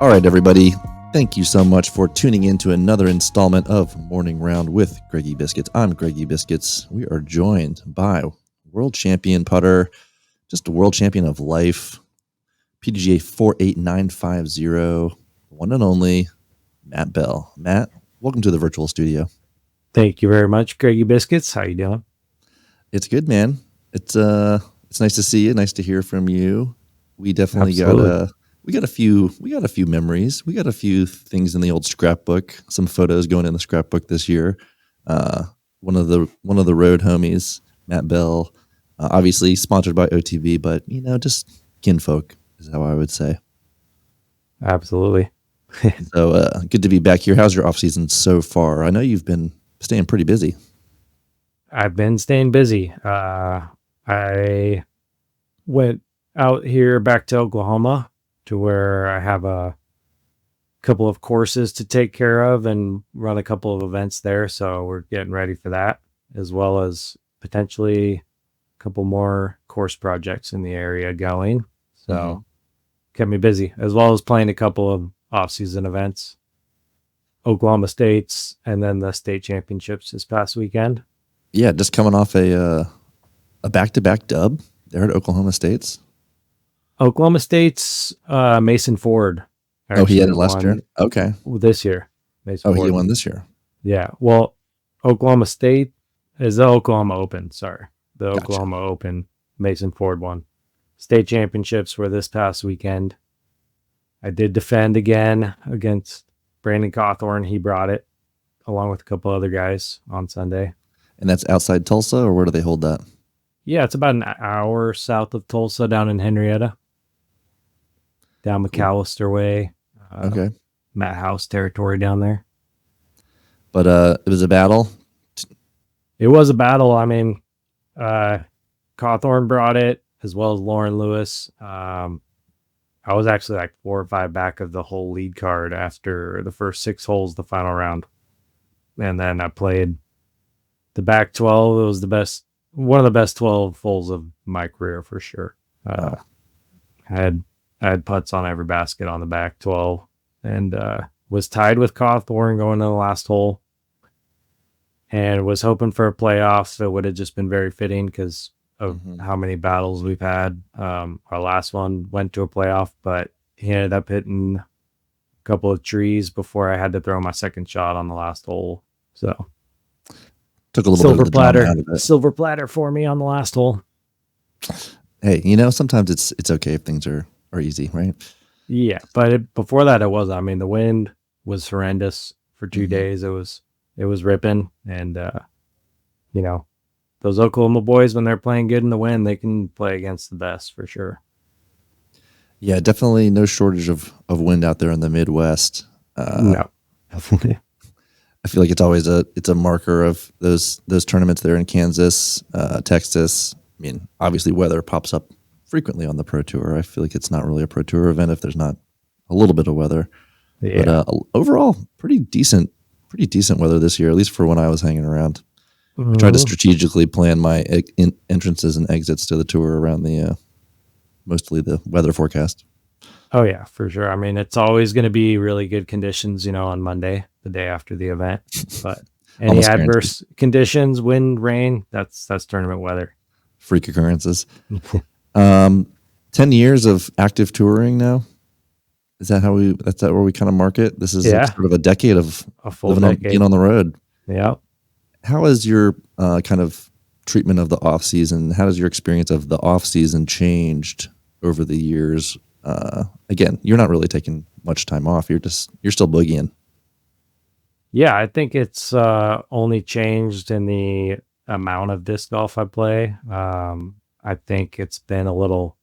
All right, everybody. Thank you so much for tuning in to another installment of Morning Round with Greggy Biscuits. I'm Greggy Biscuits. We are joined by world champion putter, just a world champion of life, PDGA 48950, one and only Matt Bell. Matt, welcome to the virtual studio. Thank you very much, Greggy Biscuits. How you doing? It's good, man. It's nice to see you. Nice to hear from you. We definitely Absolutely. got a few memories. We got a few things in the old scrapbook. Some photos going in the scrapbook this year. One of the road homies, Matt Bell, obviously sponsored by OTV, but just kinfolk is how I would say. Absolutely. So good to be back here. How's your off season so far? I know you've been staying pretty busy. I've been staying busy. I went out here back to Oklahoma to where I have a couple of courses to take care of and run a couple of events there. So we're getting ready for that, as well as potentially a couple more course projects in the area going. So kept me busy, as well as playing a couple of off-season events, Oklahoma States, and then the state championships this past weekend. Yeah, just coming off a back-to-back dub there at Oklahoma State's. Oklahoma State's Mason Ford. Oh, he had it last year? Okay. This year. Mason Ford. He won this year. Yeah. Well, Oklahoma State is the Oklahoma Open. Sorry. The Gotcha. Oklahoma Open. Mason Ford won. State championships were this past weekend. I did defend again against Brandon Cawthorn. He brought it along with a couple other guys on Sunday. And that's outside Tulsa, or where do they hold that? Yeah, it's about an hour south of Tulsa, down in Henrietta. Down McAllister way. Okay. Matt House territory down there. But it was a battle? It was a battle. I mean, Cawthorn brought it, as well as Lauren Lewis. I was actually like 4 or 5 back of the whole lead card after the first 6 holes, the final round. And then I played the back 12. It was one of the best 12 holes of my career for sure. I had putts on every basket on the back 12 and was tied with Cawthorn going to the last hole and was hoping for a playoff. It would have just been very fitting because of how many battles we've had. Our last one went to a playoff, but he ended up hitting a couple of trees before I had to throw my second shot on the last hole. So took a little bit of the drama out of it. Silver platter for me on the last hole. Hey, sometimes it's okay if things are easy, right? Yeah, but before that it was. I mean, the wind was horrendous for 2 days. It was ripping, and those Oklahoma boys, when they're playing good in the wind, they can play against the best for sure. Yeah, definitely no shortage of wind out there in the Midwest. No, definitely. I feel like it's always a marker of those tournaments there in Kansas, Texas. I mean, obviously weather pops up frequently on the Pro Tour. I feel like it's not really a Pro Tour event if there's not a little bit of weather. Yeah. But overall, pretty decent weather this year, at least for when I was hanging around. I tried to strategically plan my entrances and exits to the tour around the mostly the weather forecast. Oh yeah, for sure. I mean, it's always going to be really good conditions, on Monday, the day after the event. But any adverse conditions, wind, rain, that's tournament weather. Freak occurrences. 10 years of active touring now. Is that where we kind of mark it? This is sort of a decade of being on the road. Yeah. How is your kind of treatment of the off season? How has your experience of the off season changed over the years? Again, you're not really taking much time off. You're still boogieing. Yeah, I think it's only changed in the amount of disc golf I play. I think it's been a little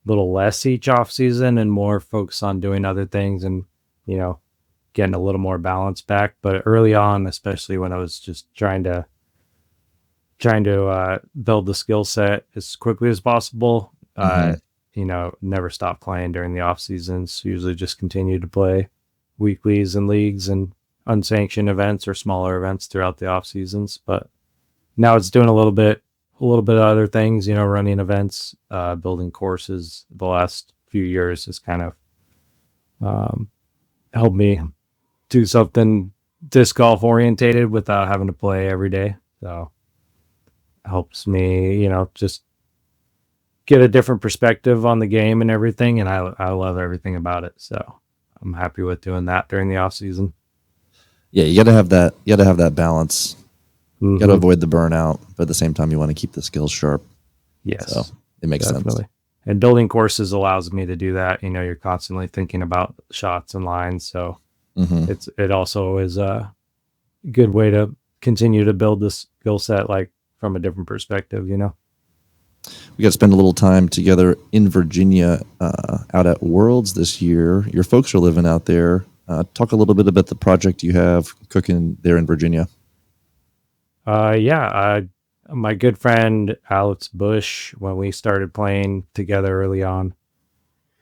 less each off season and more focused on doing other things and, getting a little more balance back. But early on, especially when I was just trying to build the skill set as quickly as possible, never stop playing during the off seasons. Usually just continue to play weeklies and leagues and unsanctioned events or smaller events throughout the off seasons. But now it's doing a little bit of other things, running events, building courses. The last few years has kind of helped me do something disc golf orientated without having to play every day. So helps me, just get a different perspective on the game and everything. And I love everything about it. So I'm happy with doing that during the off season. Yeah, you got to have that. You got to have that balance. You got to Mhm. avoid the burnout, but at the same time, you want to keep the skills sharp. Yes, So it makes sense. definitely. And building courses allows me to do that. You're constantly thinking about shots and lines. So Hmm. it also is a good way to continue to build this skill set, like from a different perspective. We got to spend a little time together in Virginia, out at Worlds this year. Your folks are living out there. Talk a little bit about the project you have cooking there in Virginia. Yeah. My good friend Alex Bush, when we started playing together early on,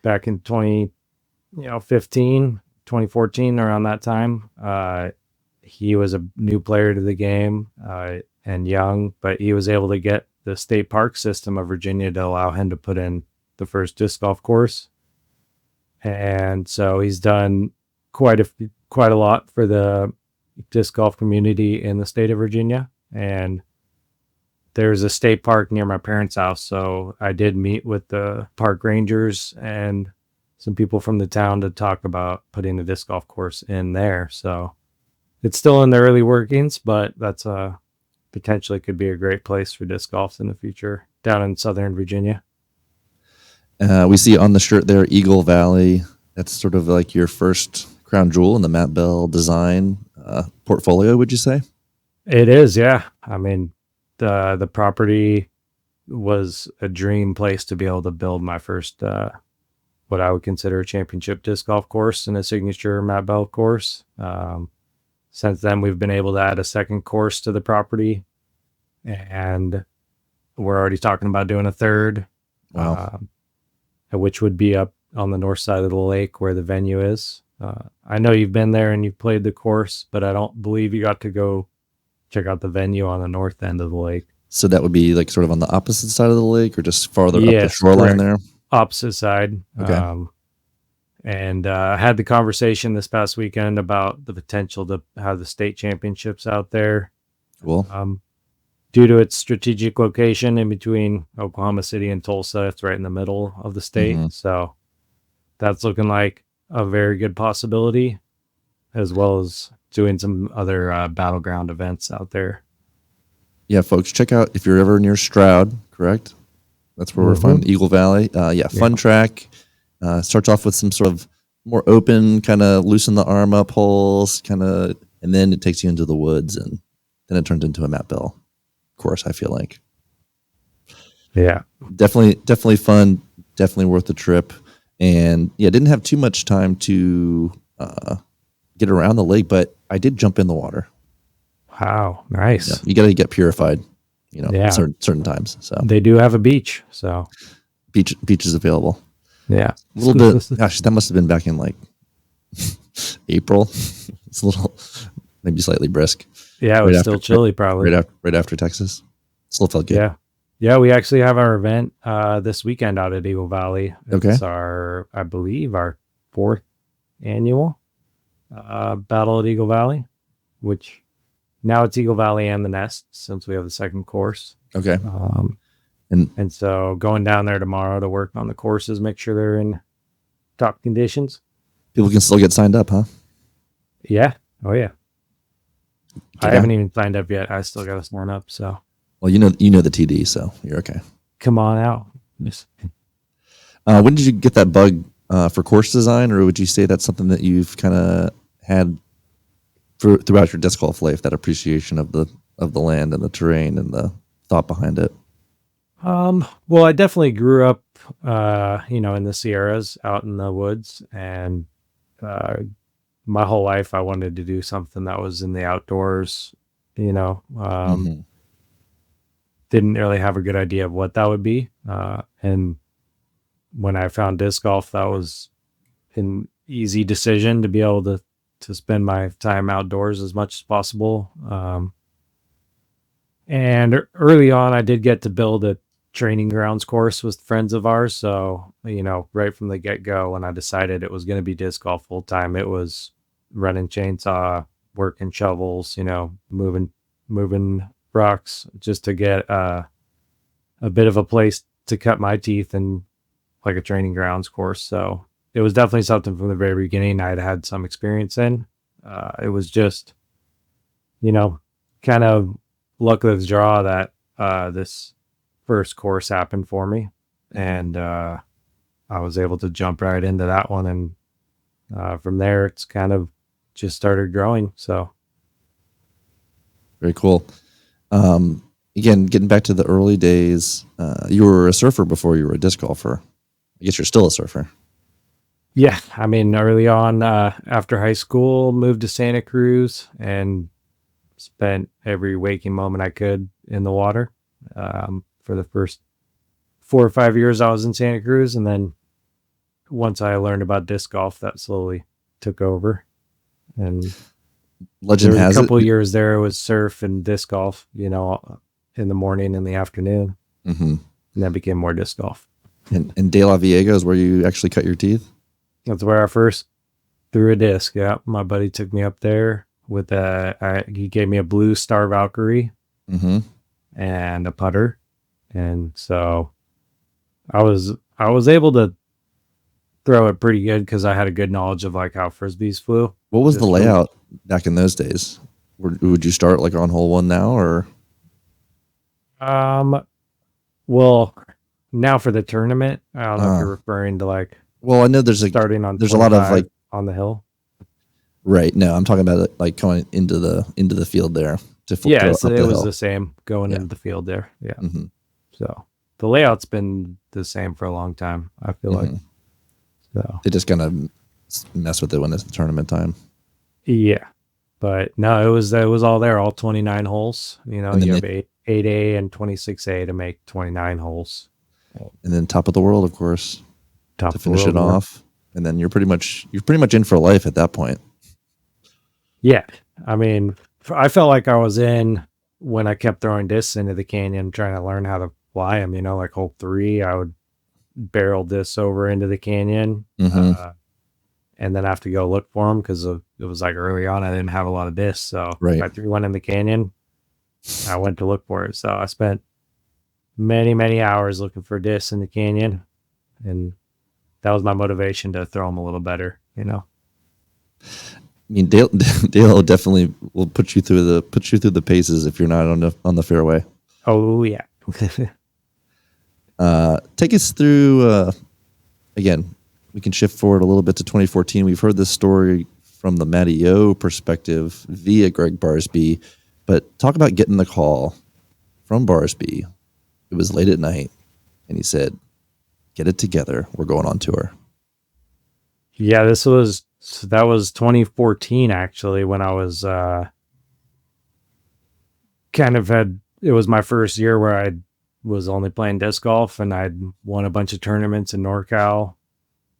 back in 2015, 2014, around that time, he was a new player to the game and young, but he was able to get the state park system of Virginia to allow him to put in the first disc golf course. And so he's done quite a lot for the disc golf community in the state of Virginia. And there's a state park near my parents' house, so I did meet with the park rangers and some people from the town to talk about putting a disc golf course in there. So it's still in the early workings, but that's potentially could be a great place for disc golf in the future down in Southern Virginia. We see on the shirt there, Eagle Valley. That's sort of like your first crown jewel in the Matt Bell design portfolio, would you say? It is, yeah. I mean, the property was a dream place to be able to build my first what I would consider a championship disc golf course and a signature Matt Bell course. Since then, we've been able to add a second course to the property, and we're already talking about doing a third, Wow. which would be up on the north side of the lake where the venue is. I know you've been there and you've played the course, but I don't believe you got to go check out the venue on the north end of the lake. So that would be like sort of on the opposite side of the lake or just farther up the Yes, shoreline correct. there? Opposite side. Okay. And I had the conversation this past weekend about the potential to have the state championships out there. Cool. Due to its strategic location in between Oklahoma City and Tulsa, it's right in the middle of the state. Mhm. So that's looking like a very good possibility, as well as doing some other battleground events out there. Yeah, folks, check out if you're ever near Stroud, correct? That's where we're finding Eagle Valley. Fun track. Starts off with some sort of more open, kind of loosen the arm up holes, and then it takes you into the woods, and then it turns into a Matt Bell course. I feel like Yeah. definitely fun, definitely worth the trip, and yeah, didn't have too much time to get around the lake, but I did jump in the water. Wow. Nice. Yeah, you got to get purified, Yeah. certain times. So They do have a beach. So beach is available. yeah. A little bit. Gosh, that must have been back in like April. It's a little, maybe slightly brisk. Yeah, it was still chilly probably. Right after Texas. Still felt good. Yeah. Yeah, we actually have our event this weekend out at Eagle Valley. Okay. It's I believe, our 4th annual Battle at Eagle Valley, which now it's Eagle Valley and the Nest since we have the second course. Okay. And so going down there tomorrow to work on the courses, make sure they're in top conditions. People can still get signed up, huh? Yeah. Oh, yeah. I Yeah. haven't even signed up yet. I still got to sign up. So Well, you know the TD, so you're okay. come on out. Just, When did you get that bug for course design, or would you say that's something that you've kind of had throughout your disc golf life? That appreciation of the land and the terrain and the thought behind it. well, I definitely grew up, in the Sierras out in the woods, and my whole life I wanted to do something that was in the outdoors, Mhm. didn't really have a good idea of what that would be. And when I found disc golf, that was an easy decision to be able to spend my time outdoors as much as possible. And early on, I did get to build a training grounds course with friends of ours. So, right from the get go, when I decided it was going to be disc golf full time, it was running chainsaw, working shovels, moving rocks just to get a bit of a place to cut my teeth and like a training grounds course. So it was definitely something from the very beginning I'd had some experience in. It was just, kind of luck of the draw that this first course happened for me. And I was able to jump right into that one. And from there, it's kind of just started growing. So Very cool. Again, getting back to the early days, you were a surfer before you were a disc golfer. I guess you're still a surfer. yeah, I mean, early on after high school, moved to Santa Cruz and spent every waking moment I could in the water. For the first 4 or 5 years I was in Santa Cruz. And then once I learned about disc golf, that slowly took over. And Legend there was has a couple it. of years there, it was surf and disc golf, in the morning and the afternoon. Mm-hmm. And that became more disc golf. And De La Viega is where you actually cut your teeth? That's where I first threw a disc. Yeah. My buddy took me up there with he gave me a blue Star Valkyrie and a putter. And so I was able to throw it pretty good because I had a good knowledge of like how frisbees flew. What was the layout back in those days? Would you start like on hole 1 now, or? Well, now for the tournament, I don't know if you're referring to like. Well, I know there's starting on. There's a lot of like on the hill. Right. No, I'm talking about it like going into the field there. Yeah, so it was the same going into the field there. Yeah. Mm-hmm. So the layout's been the same for a long time, I feel like. So they just kind of mess with it when it's tournament time. Yeah. But no, it was all there, all 29 holes. You have 8A and 26A to make 29 holes. And then top of the world, of course, to finish it off. And then you're pretty much in for life at that point. Yeah. I mean, I felt like I was in when I kept throwing discs into the canyon, trying to learn how to fly them, like hole 3, I would barrel discs over into the canyon. And then have to go look for them because it was like early on, I didn't have a lot of discs. So if I threw one in the canyon, I went to look for it. So I spent many, many hours looking for discs in the canyon. And that was my motivation to throw them a little better, I mean, Dale definitely will put you through the paces if you're not on the fairway. Oh yeah. Take us through again. We can shift forward a little bit to 2014. We've heard this story from the Matty O perspective via Greg Barsby, but talk about getting the call from Barsby. It was late at night, and he said, "Get it together. We're going on tour." Yeah, that was 2014 actually, when I was it was my first year where I was only playing disc golf, and I'd won a bunch of tournaments in NorCal,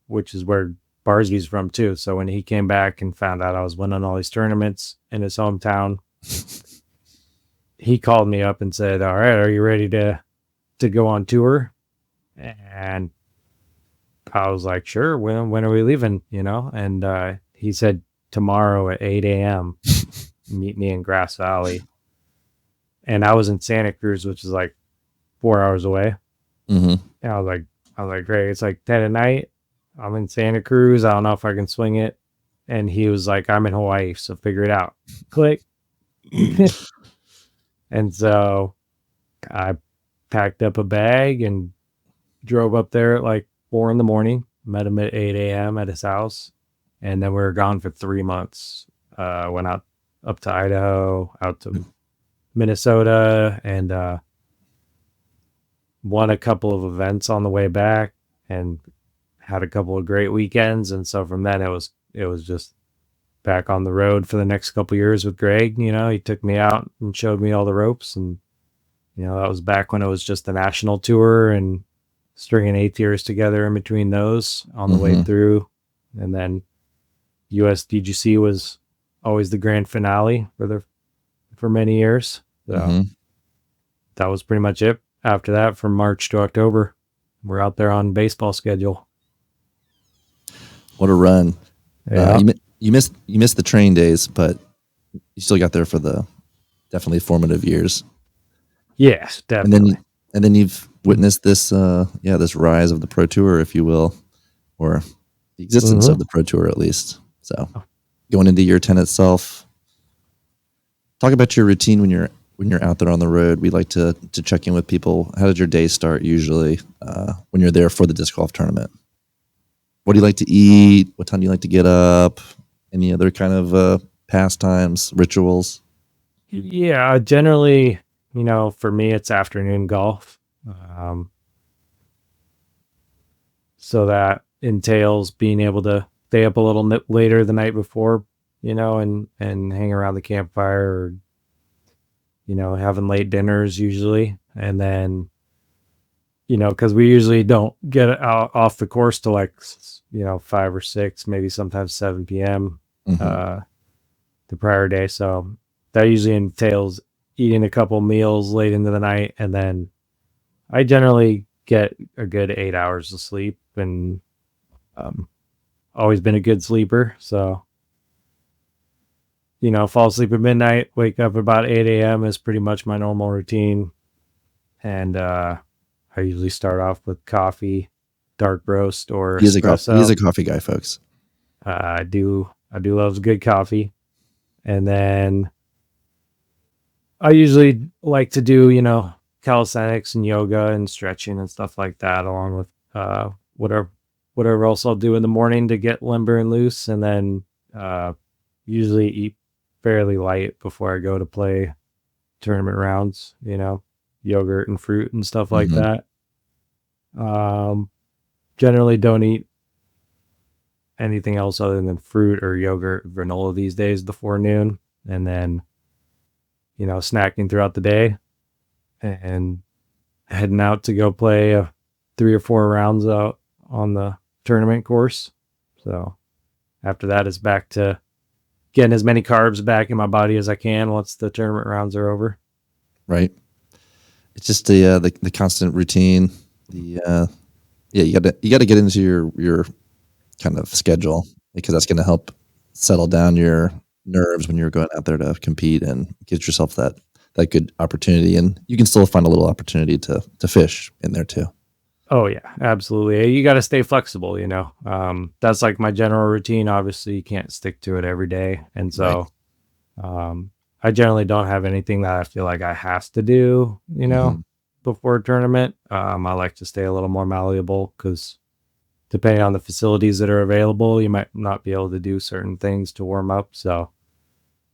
which is where Barsby's from too. So when he came back and found out I was winning all these tournaments in his hometown, he called me up and said, "All right, are you ready to go on tour?" And I was like, "Sure. When are we leaving?" And he said, "Tomorrow at 8 a.m. meet me in Grass Valley." And I was in Santa Cruz, which is like 4 hours away. And I was like, "Great. It's like 10 at night. I'm in Santa Cruz. I don't know if I can swing it." And he was like, "I'm in Hawaii, so figure it out." Click. And so I packed up a bag and drove up there at like 4 a.m. Met him at 8 a.m. at his house. And then we were gone for 3 months. Went up to Idaho, out to Minnesota, and won a couple of events on the way back and had a couple of great weekends. And so from then it was just back on the road for the next couple of years with Greg. He took me out and showed me all the ropes, and that was back when it was just the national tour and stringing 8 years together in between those on the way through. And then USDGC was always the grand finale for many years. So that was pretty much it. after that, from March to October, we're out there on baseball schedule. What a run! Yeah. You missed the train days, but you still got there for the definitely formative years. Yes, And then definitely. you've witnessed this this rise of the Pro Tour, if you will, or the existence of the Pro Tour at least. So going into year 10 itself, talk about your routine when you're out there on the road. We like to check in with people. How did your day start usually when you're there for the disc golf tournament? What do you like to eat? What time do you like to get up? Any other kind of pastimes, rituals? Yeah, generally, for me, it's afternoon golf. So that entails being able to stay up a little bit later the night before, and hang around the campfire, or, having late dinners usually. And then, because we usually don't get out off the course till like, 5 or 6, maybe sometimes 7 p.m. The prior day. So that usually entails eating a couple meals late into the night. And then I generally get a good 8 hours of sleep, and always been a good sleeper. So, fall asleep at midnight, wake up about 8 a.m. is pretty much my normal routine. And I usually start off with coffee, dark roast, or espresso. He is a coffee guy, folks. I do love good coffee. And then I usually like to do, calisthenics and yoga and stretching and stuff like that, along with whatever else I'll do in the morning to get limber and loose. And then usually eat fairly light before I go to play tournament rounds, yogurt and fruit and stuff like that. Generally don't eat anything else other than fruit or yogurt, granola these days before noon. And then, snacking throughout the day and heading out to go play 3 or 4 rounds out on the tournament course. So after that, it's back to getting as many carbs back in my body as I can once the tournament rounds are over. Right. It's just the constant routine. You got to get into your kind of schedule, because that's going to help settle down your nerves when you're going out there to compete, and get yourself that good opportunity. And you can still find a little opportunity to fish in there too. Oh yeah, absolutely. You got to stay flexible, that's like my general routine. Obviously you can't stick to it every day. And so, I generally don't have anything that I feel like I have to do, before a tournament. I like to stay a little more malleable, because depending on the facilities that are available, you might not be able to do certain things to warm up. So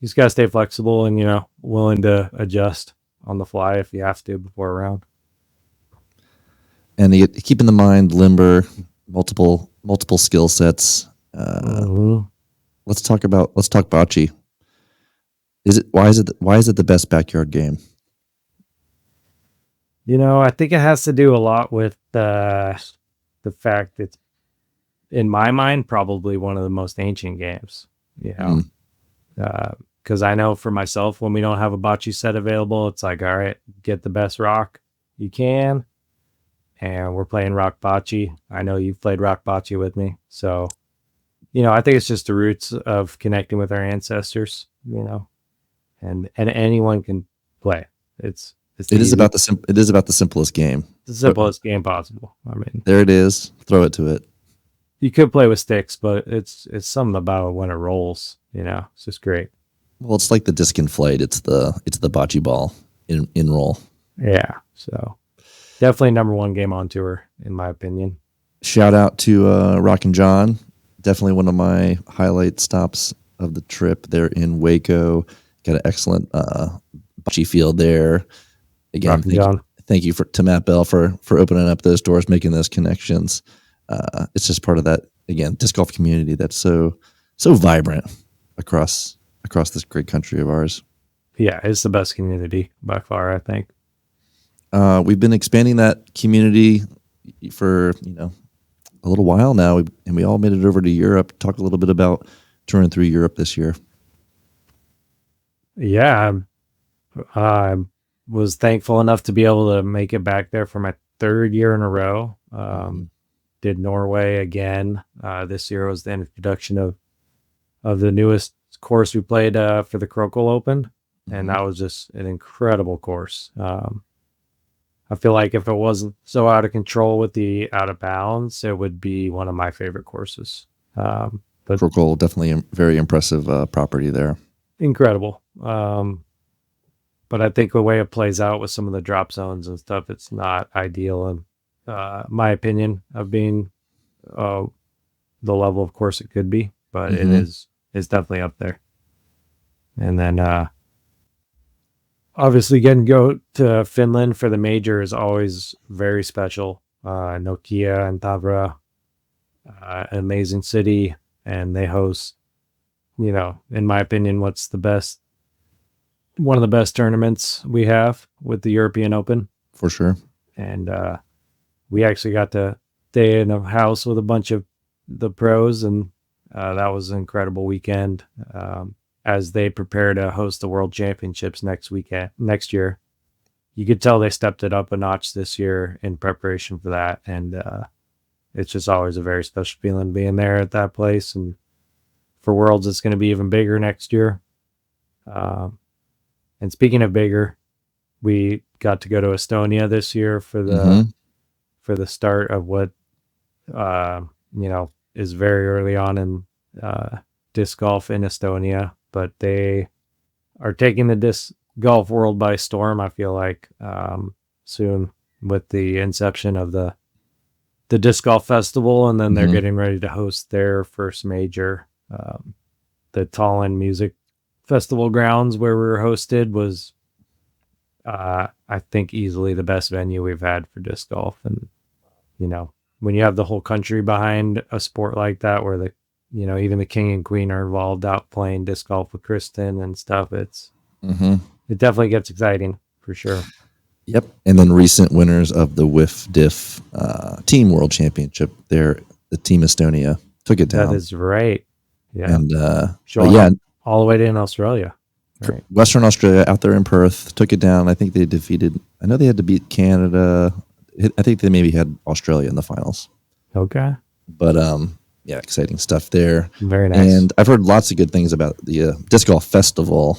you just got to stay flexible and, willing to adjust on the fly if you have to before a round. And keep in the mind, limber, multiple skill sets. Let's talk bocce. Why is it the best backyard game? I think it has to do a lot with the fact that, in my mind, probably one of the most ancient games. Because I know for myself, when we don't have a bocce set available, it's like, all right, get the best rock you can. And we're playing rock bocce. I know you've played rock bocce with me. So, I think it's just the roots of connecting with our ancestors, and anyone can play. It is about the simplest game. The simplest game possible. I mean, there it is. Throw it to it. You could play with sticks, but it's something about when it rolls, it's just great. Well, it's like the disc in flight. It's the bocce ball in roll. Yeah. So definitely number one game on tour, in my opinion. Shout out to Rockin' John. Definitely one of my highlight stops of the trip. They're in Waco. Got an excellent bocce field there. Again, thank you to Matt Bell for opening up those doors, making those connections. It's just part of that, again, disc golf community that's so vibrant across this great country of ours. Yeah, it's the best community by far, I think. We've been expanding that community for a little while now, and we all made it over to Europe. Talk a little bit about touring through Europe this year. Yeah, was thankful enough to be able to make it back there for my third year in a row. Did Norway again. This year was the introduction of the newest course we played for the Crokle Open, and that was just an incredible course. I feel like if it wasn't so out of control with the out of bounds, it would be one of my favorite courses. But Crokle, definitely a very impressive property there. Incredible. But I think the way it plays out with some of the drop zones and stuff, it's not ideal in my opinion of being the level of course it could be, but it's definitely up there. And then obviously getting to go to Finland for the major is always very special. Nokia and Tavra, an amazing city, and they host, in my opinion, one of the best tournaments we have with the European Open. For sure. And we actually got to stay in a house with a bunch of the pros, and that was an incredible weekend as they prepare to host the World Championships next year. You could tell they stepped it up a notch this year in preparation for that, and it's just always a very special feeling being there at that place. And for Worlds, it's going to be even bigger next year. And speaking of bigger, we got to go to Estonia this year for the start of what is very early on in disc golf in Estonia, but they are taking the disc golf world by storm. I feel like soon with the inception of the disc golf festival, and then they're getting ready to host their first major. The Tallinn Music Festival grounds where we were hosted was I think easily the best venue we've had for disc golf. And when you have the whole country behind a sport like that, where the even the king and queen are involved out playing disc golf with Kristen and stuff, it definitely gets exciting for sure. Yep. And then recent winners of the WIF Diff Team World Championship there, the Team Estonia took it down. That is right. Yeah. And all the way in Australia. Right. Western Australia out there in Perth took it down. I think they defeated, I know they had to beat Canada. I think they maybe had Australia in the finals. Okay. But yeah, exciting stuff there. Very nice. And I've heard lots of good things about the Disc Golf Festival.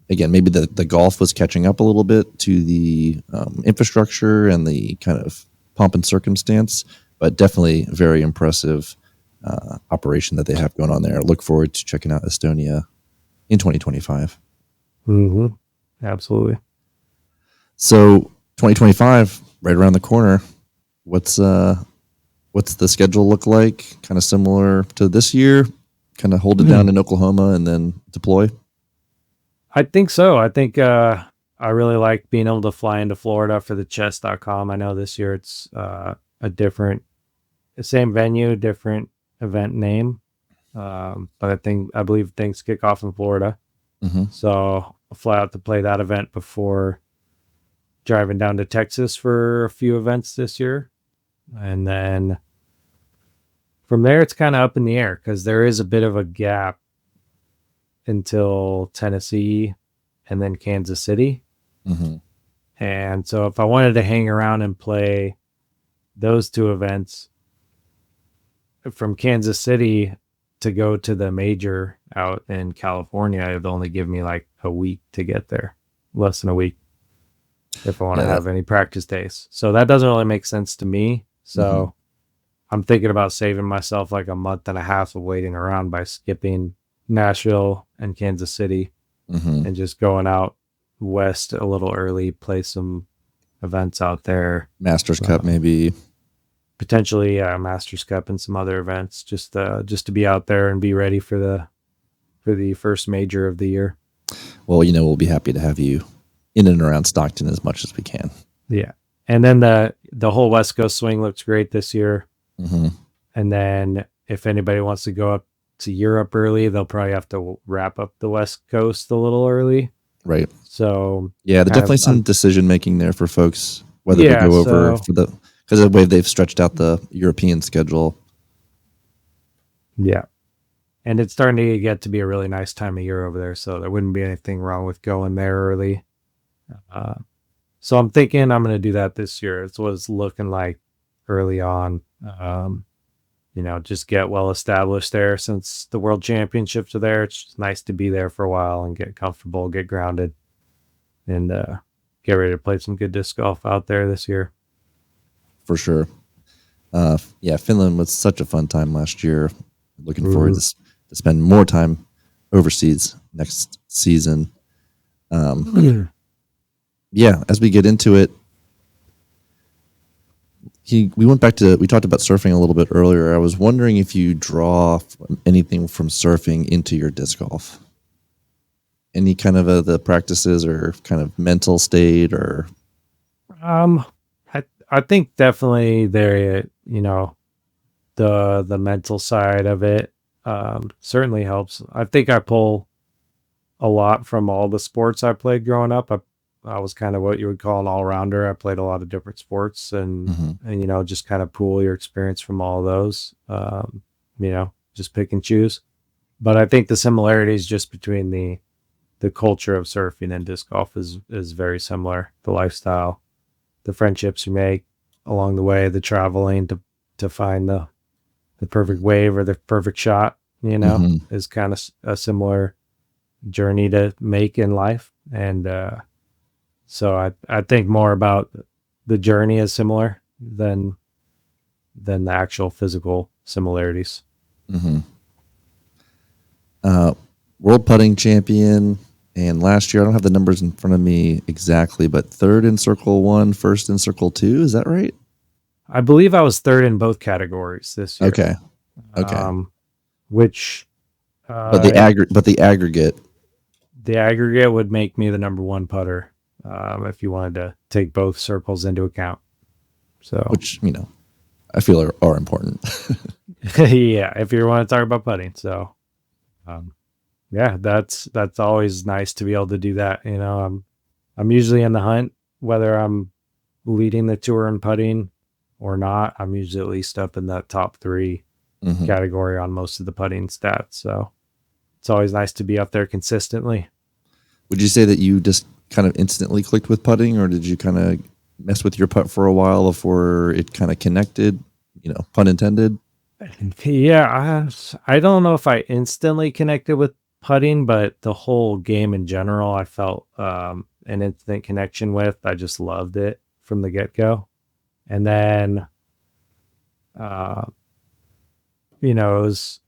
Again, maybe the golf was catching up a little bit to the infrastructure and the kind of pomp and circumstance, but definitely very impressive operation that they have going on there. Look forward to checking out Estonia in 2025. Absolutely. So 2025, right around the corner. What's the schedule look like? Kind of similar to this year? Kind of hold it down in Oklahoma and then deploy? I think so. I think I really like being able to fly into Florida for the chess.com. I know this year it's a different, same venue, different event name. But I believe things kick off in Florida. So I'll fly out to play that event before driving down to Texas for a few events this year. And then from there, it's kind of up in the air because there is a bit of a gap until Tennessee and then Kansas City. And so if I wanted to hang around and play those two events from Kansas City to go to the major out in California, it would only give me like a week to get there, less than a week if I want to have any practice days. So that doesn't really make sense to me. So I'm thinking about saving myself like a month and a half of waiting around by skipping Nashville and Kansas City and just going out west a little early, play some events out there. Masters Cup maybe. Potentially Masters Cup and some other events, just to be out there and be ready for the first major of the year. Well, we'll be happy to have you in and around Stockton as much as we can. Yeah. And then the whole West Coast swing looks great this year. And then if anybody wants to go up to Europe early, they'll probably have to wrap up the West Coast a little early. Right. So yeah, there's definitely some decision making there for folks, whether to go over because of the way they've stretched out the European schedule. Yeah. And it's starting to get to be a really nice time of year over there. So there wouldn't be anything wrong with going there early. Uh, so I'm thinking I'm going to do that this year. It's what it's looking like early on. Just get well established there since the world championships are there. It's just nice to be there for a while and get comfortable, get grounded, and get ready to play some good disc golf out there this year. For sure. Yeah, Finland was such a fun time last year. Looking forward to spend more time overseas next season. Yeah, as we get into it, we talked about surfing a little bit earlier. I was wondering if you draw anything from surfing into your disc golf. Any kind of the practices or kind of mental state or I think definitely there, the mental side of it certainly helps. I think I pull a lot from all the sports I played growing up. I was kind of what you would call an all-rounder. I played a lot of different sports and just kind of pool your experience from all those, just pick and choose. But I think the similarities just between the culture of surfing and disc golf is very similar. The lifestyle, the friendships you make along the way, the traveling to find the perfect wave or the perfect shot, is kind of a similar journey to make in life. And so I think more about the journey is similar than the actual physical similarities. World putting champion. And last year, I don't have the numbers in front of me exactly, but third in circle 1, first in circle 2. Is that right? I believe I was third in both categories this year. Okay. Which, but the aggregate, the aggregate would make me the number 1 putter if you wanted to take both circles into account. So, which I feel are important. Yeah, if you want to talk about putting. So, yeah, that's always nice to be able to do that. I'm usually in the hunt, whether I'm leading the tour in putting or not. I'm usually at least up in that top 3 category on most of the putting stats. So it's always nice to be up there consistently. Would you say that you just kind of instantly clicked with putting, or did you kind of mess with your putt for a while before it kind of connected? Pun intended. Yeah, I don't know if I instantly connected with putting, but the whole game in general, I felt an instant connection with. I just loved it from the get-go. And then, it was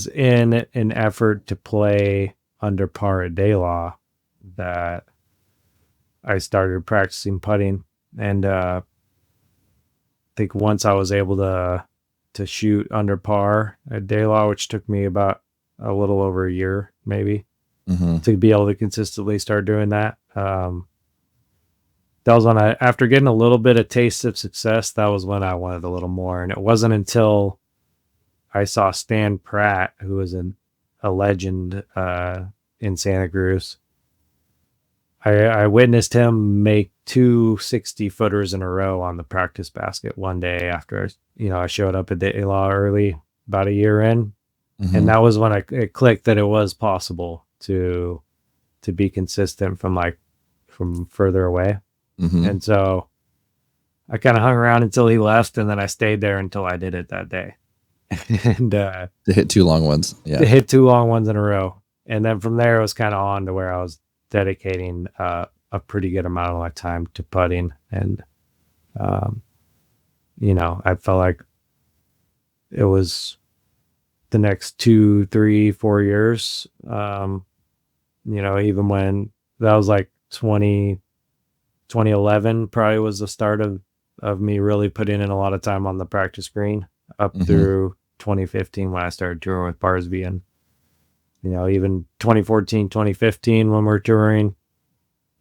in an effort to play under par at De La that I started practicing putting. And I think once I was able to shoot under par at De La, which took me about a little over a year, maybe, to be able to consistently start doing that. That was when after getting a little bit of taste of success, that was when I wanted a little more. And it wasn't until I saw Stan Pratt, who was a legend in Santa Cruz. I witnessed him make 2 60-footers in a row on the practice basket one day after I showed up at De La early, about a year in. And that was when it clicked that it was possible to be consistent from further away. And so I kind of hung around until he left, and then I stayed there until I did it that day. And to hit 2 long ones. Yeah. To hit 2 long ones in a row. And then from there, it was kind of on to where I was dedicating a pretty good amount of my time to putting. And, I felt like it was the next 2, 3, 4 years. Even when that was like 2011 probably was the start of me really putting in a lot of time on the practice green up through 2015 when I started touring with Barsby. And, even 2014, 2015 when we're touring,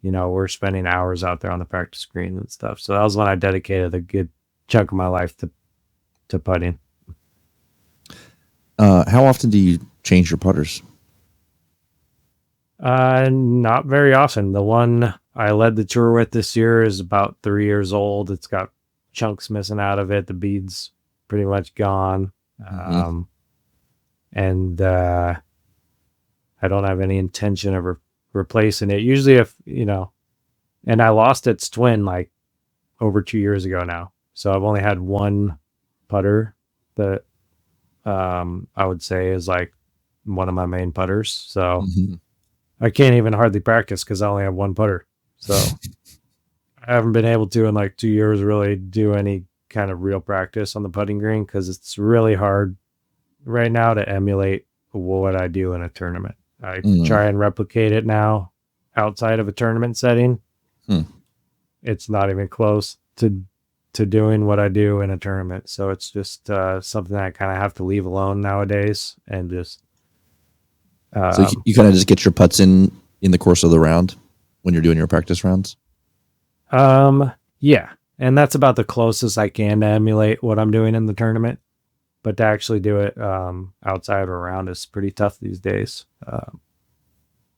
we're spending hours out there on the practice green and stuff. So that was when I dedicated a good chunk of my life to putting. How often do you change your putters? Not very often. The one I led the tour with this year is about 3 years old. It's got chunks missing out of it. The bead's pretty much gone. And I don't have any intention of replacing it. Usually if And I lost its twin like over 2 years ago now. So I've only had one putter that I would say is like one of my main putters. So Mhm. I can't even hardly practice because I only have one putter. So I haven't been able to in like 2 years really do any kind of real practice on the putting green because it's really hard right now to emulate what I do in a tournament. I Mm. try and replicate it now outside of a tournament setting. Hmm. It's not even close to doing what I do in a tournament. So it's just something I kind of have to leave alone nowadays and just So um, you kind of just get your putts in the course of the round when you're doing your practice rounds. yeah. And that's about the closest I can to emulate what I'm doing in the tournament. But to actually do it outside or around is pretty tough these days.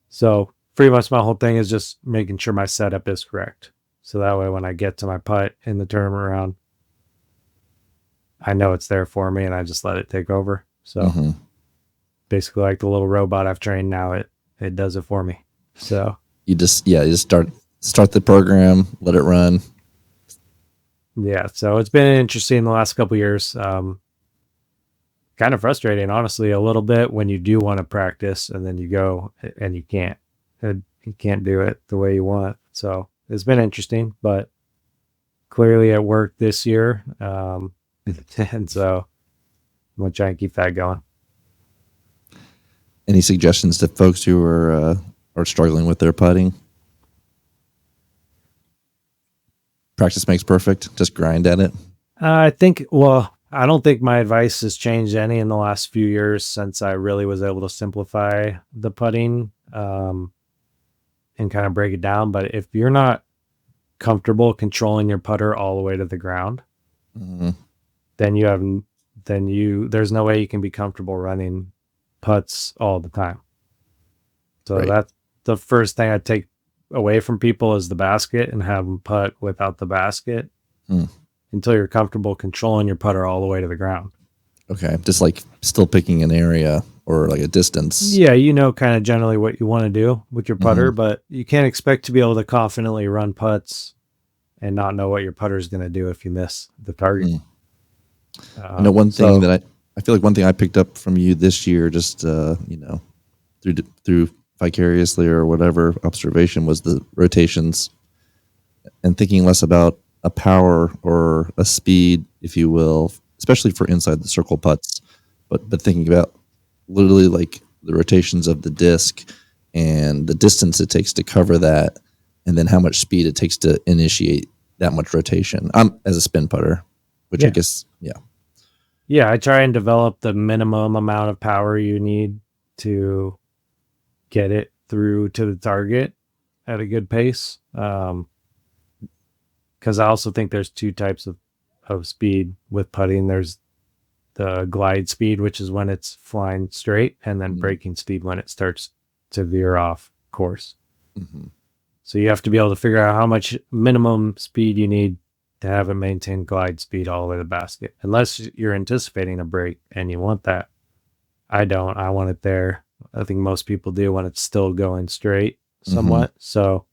So pretty much my whole thing is just making sure my setup is correct. So that way when I get to my putt in the tournament round, I know it's there for me and I just let it take over. So Mm-hmm. basically like the little robot I've trained now, it does it for me. So You just start the program, let it run. yeah, so it's been interesting the last couple of years. Kind of frustrating, honestly, a little bit when you do want to practice and then you go and you can't. You can't do it the way you want. So it's been interesting, but clearly it worked this year. And so I'm going to try and keep that going. Any suggestions to folks who are struggling with their putting? Practice makes perfect. Just grind at it. I think, well, I don't think my advice has changed any in the last few years since I really was able to simplify the putting and kind of break it down. But if you're not comfortable controlling your putter all the way to the ground, Mm-hmm. then there's no way you can be comfortable running putts all the time. So Right. that's the first thing I take away from people is the basket and have them putt without the basket Hmm. until you're comfortable controlling your putter all the way to the ground. Okay. Just like still picking an area or like a distance. Yeah, you know kind of generally what you want to do with your putter, Mm-hmm. but you can't expect to be able to confidently run putts and not know what your putter is going to do if you miss the target. Mm. I know one thing So that I feel like one thing I picked up from you this year, just through vicariously or whatever observation, was the rotations and thinking less about a power or a speed, if you will, especially for inside the circle putts, but thinking about literally like the rotations of the disc and the distance it takes to cover that, and then how much speed it takes to initiate that much rotation. I'm as a spin putter, which I yeah, guess, yeah. yeah, I try and develop the minimum amount of power you need to get it through to the target at a good pace. Because I also think there's two types of speed with putting. There's the glide speed, which is when it's flying straight, and then Mm-hmm. braking speed when it starts to veer off course. Mm-hmm. So you have to be able to figure out how much minimum speed you need to have it maintain glide speed all the way to the basket. Unless you're anticipating a break and you want that. I don't. I want it there. I think most people do when it's still going straight Mm-hmm. somewhat. So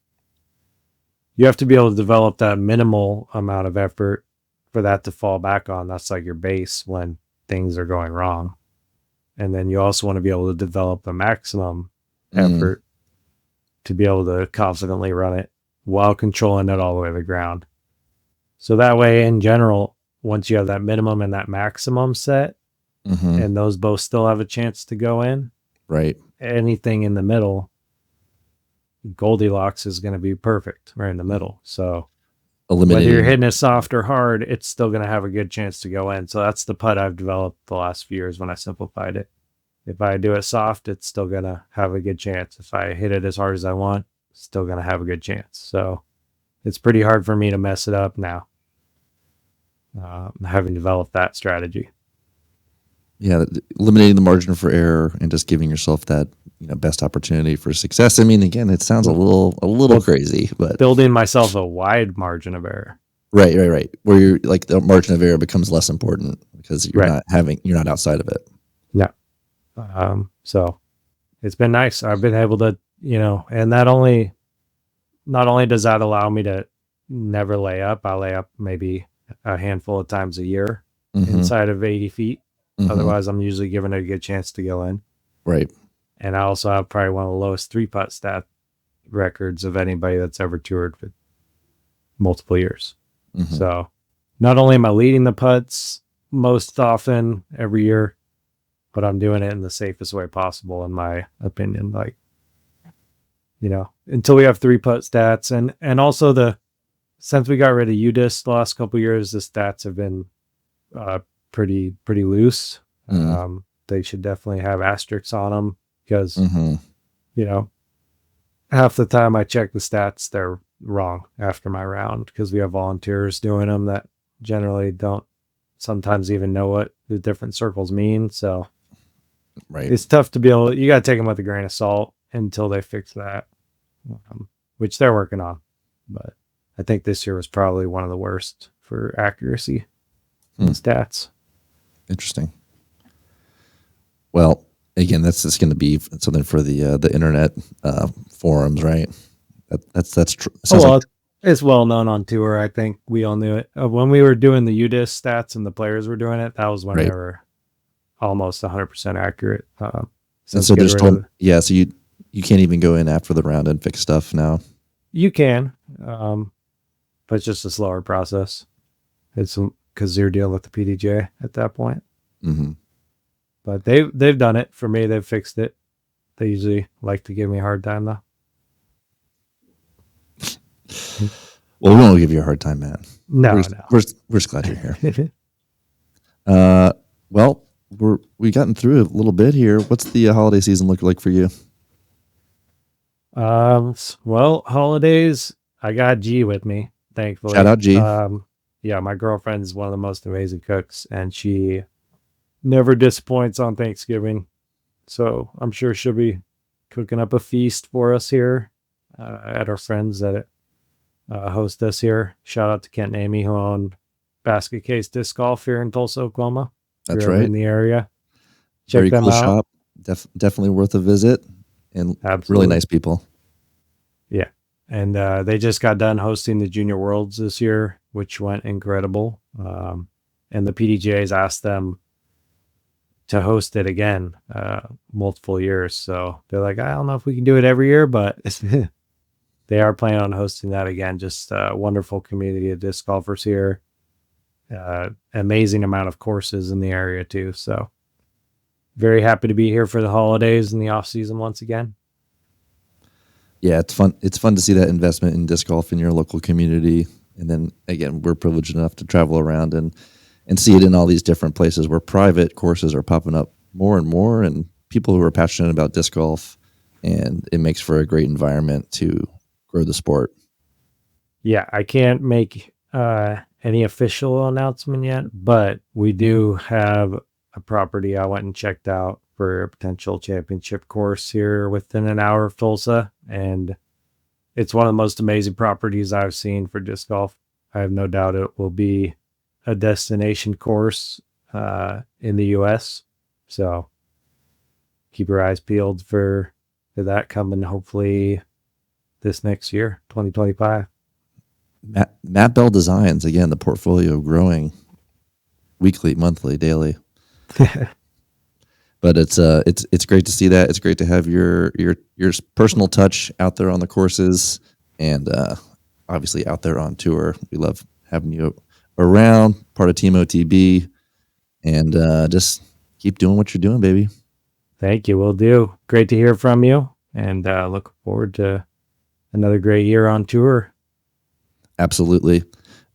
you have to be able to develop that minimal amount of effort for that to fall back on. That's like your base when things are going wrong. And then you also want to be able to develop the maximum Mm-hmm. effort to be able to confidently run it while controlling it all the way to the ground. So that way, in general, once you have that minimum and that maximum set, Mm-hmm. and those both still have a chance to go in, Right. anything in the middle, Goldilocks is going to be perfect right in the middle. So whether you're Eliminating. hitting it soft or hard, it's still going to have a good chance to go in. So that's the putt I've developed the last few years when I simplified it. If I do it soft, it's still going to have a good chance. If I hit it as hard as I want, it's still going to have a good chance. So it's pretty hard for me to mess it up now, having developed that strategy. Yeah, eliminating the margin for error and just giving yourself that best opportunity for success. I mean, again, it sounds a little Well, crazy, but building myself a wide margin of error. right, where you're like the margin of error becomes less important because Right. you're not outside of it. Yeah. So it's been nice. I've been able to, and that only not only does that allow me to never lay up, I lay up maybe a handful of times a year inside of 80 feet. Otherwise, I'm usually given a good chance to go in. Right. And I also have probably one of the lowest 3-putt stat records of anybody that's ever toured for multiple years. So not only am I leading the putts most often every year, but I'm doing it in the safest way possible, in my opinion. Like, until we have 3-putt stats, and also since we got rid of UDIS the last couple of years, the stats have been pretty loose. They should definitely have asterisks on them because half the time I check the stats, they're wrong after my round because we have volunteers doing them that generally don't sometimes even know what the different circles mean. So it's tough to be able. You got to take them with a grain of salt until they fix that, which they're working on. But I think this year was probably one of the worst for accuracy in stats. Interesting. Well, again, that's just going to be something for the internet forums, right? That's true. It's well known on tour. I think we all knew it when we were doing the UDIS stats and the players were doing it. That was when they were almost 100% accurate. And so there's so you can't even go in after the round and fix stuff now. You can, but it's just a slower process. It's because you're dealing with the PDJ at that point. But they've done it for me. They've fixed it. They usually like to give me a hard time though. Well, we won't give you a hard time, man. No, we're just glad you're here. Well, we gotten through a little bit here. What's the holiday season look like for you? Well, holidays. I got G with me, thankfully. Shout out G. Yeah, my girlfriend's one of the most amazing cooks, and she never disappoints on Thanksgiving. So I'm sure she'll be cooking up a feast for us here at our friends that host us here. Shout out to Kent and Amy, who own Basket Case Disc Golf here in Tulsa, Oklahoma. That's right. In the area. Check Very them cool out. Shop. Definitely worth a visit, and really nice people. Yeah. And they just got done hosting the Junior Worlds this year, which went incredible. And the PDGA's asked them to host it again multiple years. So they're like, I don't know if we can do it every year, but they are planning on hosting that again. Just a wonderful community of disc golfers here. Amazing amount of courses in the area too. So very happy to be here for the holidays and the off season once again. Yeah, it's fun. It's fun to see that investment in disc golf in your local community. And then again, we're privileged enough to travel around and see it in all these different places where private courses are popping up more and more, and people who are passionate about disc golf, and it makes for a great environment to grow the sport. Yeah, I can't make any official announcement yet, but we do have a property I went and checked out for a potential championship course here within an hour of Tulsa, and it's one of the most amazing properties I've seen for disc golf. I have no doubt it will be a destination course in the U.S. So keep your eyes peeled for that coming hopefully this next year, 2025. Matt Bell Designs, again, the portfolio growing weekly, monthly, daily. But it's great to see that. It's great to have your personal touch out there on the courses, and obviously out there on tour. We love having you around, part of Team OTB, and just keep doing what you're doing, baby. Thank you. Will do. Great to hear from you, and look forward to another great year on tour. Absolutely.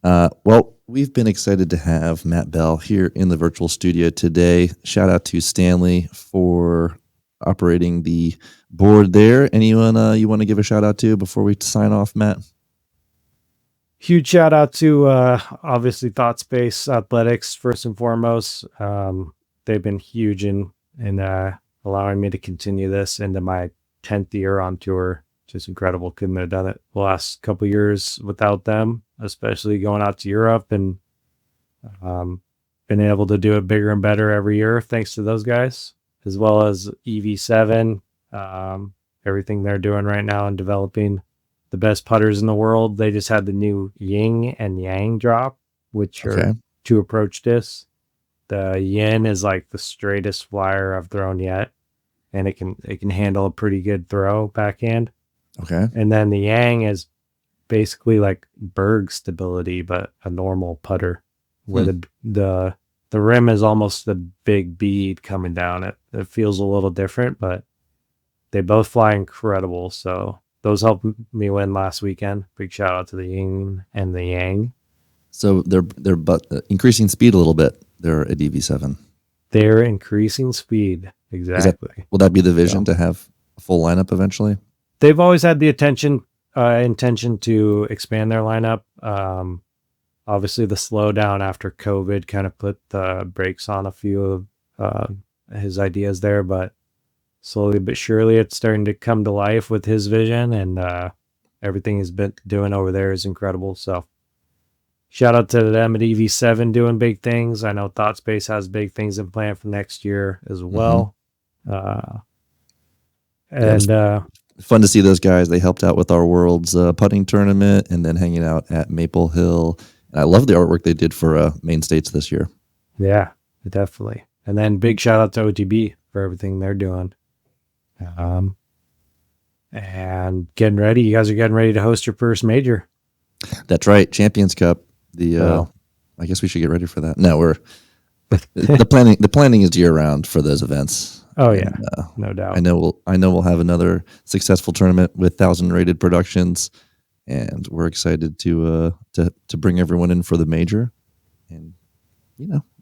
Well, we've been excited to have Matt Bell here in the virtual studio today. Shout out to Stanley for operating the board there. Anyone you want to give a shout out to before we sign off, Matt? Huge shout out to obviously Thought Space Athletics first and foremost. They've been huge in allowing me to continue this into my 10th year on tour. Just incredible. Couldn't have done it the last couple of years without them, especially going out to Europe and been able to do it bigger and better every year thanks to those guys, as well as EV7, everything they're doing right now and developing the best putters in the world. They just had the new yin and yang drop, which Okay. are to approach discs. The yin is like the straightest flyer I've thrown yet, and it can handle a pretty good throw backhand. Okay. And then the yang is basically like Berg stability, but a normal putter, where the rim is almost the big bead coming down. It feels a little different, but they both fly incredible. So those helped me win last weekend. Big shout out to the yin and the yang. So they're but increasing speed a little bit. They're at EV7. They're increasing speed. Exactly. Will that be the vision to have a full lineup eventually? They've always had the intention to expand their lineup. Obviously, the slowdown after COVID kind of put the brakes on a few of his ideas there, but slowly but surely it's starting to come to life with his vision, and everything he's been doing over there is incredible. So shout out to them at EV7 doing big things. I know ThoughtSpace has big things in plan for next year as well. Fun to see those guys. They helped out with our World's putting tournament and then hanging out at Maple Hill. And I love the artwork they did for Main States this year. Yeah, definitely. And then big shout out to OTB for everything they're doing. And getting ready. You guys are getting ready to host your first major. That's right. Champions Cup. I guess we should get ready for that. No, we're the planning is year round for those events. Oh yeah, no doubt. I know we'll have another successful tournament with 1,000 rated productions, and we're excited to bring everyone in for the major. And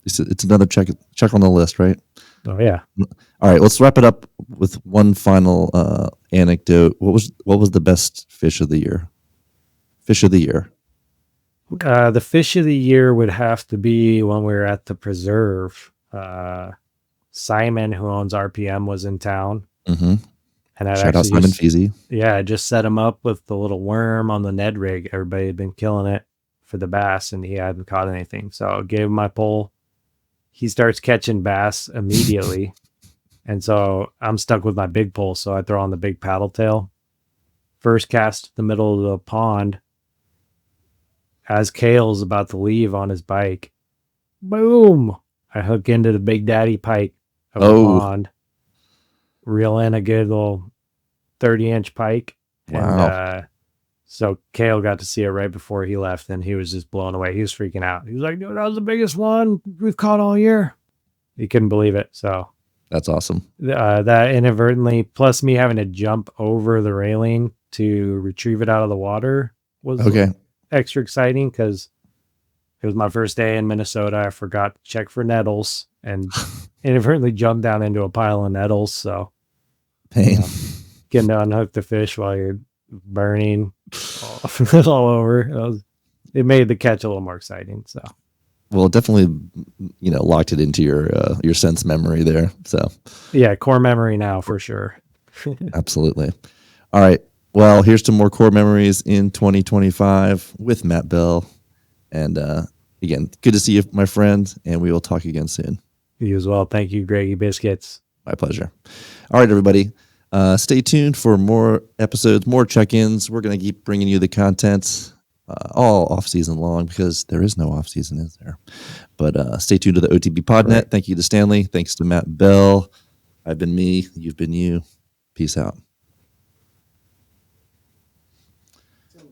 it's another check on the list, right? Oh yeah. All right, let's wrap it up with one final anecdote. What was the best fish of the year? Fish of the year. The fish of the year would have to be when we were at the preserve. Simon, who owns RPM, was in town. Mm-hmm. And I shout out Simon Feezy. Yeah, I just set him up with the little worm on the Ned rig. Everybody had been killing it for the bass, and he hadn't caught anything. So I gave him my pole. He starts catching bass immediately. And so I'm stuck with my big pole, so I throw on the big paddle tail. First cast the middle of the pond. As Kale's about to leave on his bike, boom! I hook into the Big Daddy pike of the pond, reel in a good little 30-inch pike. Wow. And so Kale got to see it right before he left, and he was just blown away. He was freaking out. He was like, dude, that was the biggest one we've caught all year. He couldn't believe it. So that's awesome. That inadvertently, plus me having to jump over the railing to retrieve it out of the water was extra exciting because it was my first day in Minnesota. I forgot to check for nettles and inadvertently jumped down into a pile of nettles. So pain. Getting to unhook the fish while you're burning all over. It made the catch a little more exciting. So, well, it definitely, locked it into your sense memory there. So, yeah, core memory now for sure. Absolutely. All right. Well, here's to more core memories in 2025 with Matt Bell. And again, good to see you, my friend. And we will talk again soon. You as well. Thank you, Greggy Biscuits. My pleasure. All right, everybody. Stay tuned for more episodes, more check-ins. We're going to keep bringing you the content all off-season long because there is no off-season, is there? But stay tuned to the OTB Podnet. Right. Thank you to Stanley. Thanks to Matt Bell. I've been me. You've been you. Peace out.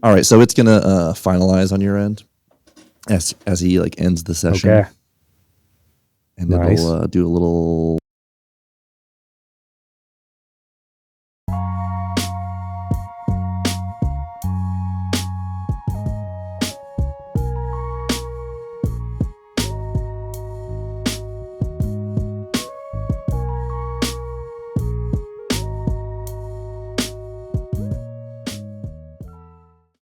All right, so it's going to finalize on your end as he ends the session. Okay. And then we'll do a little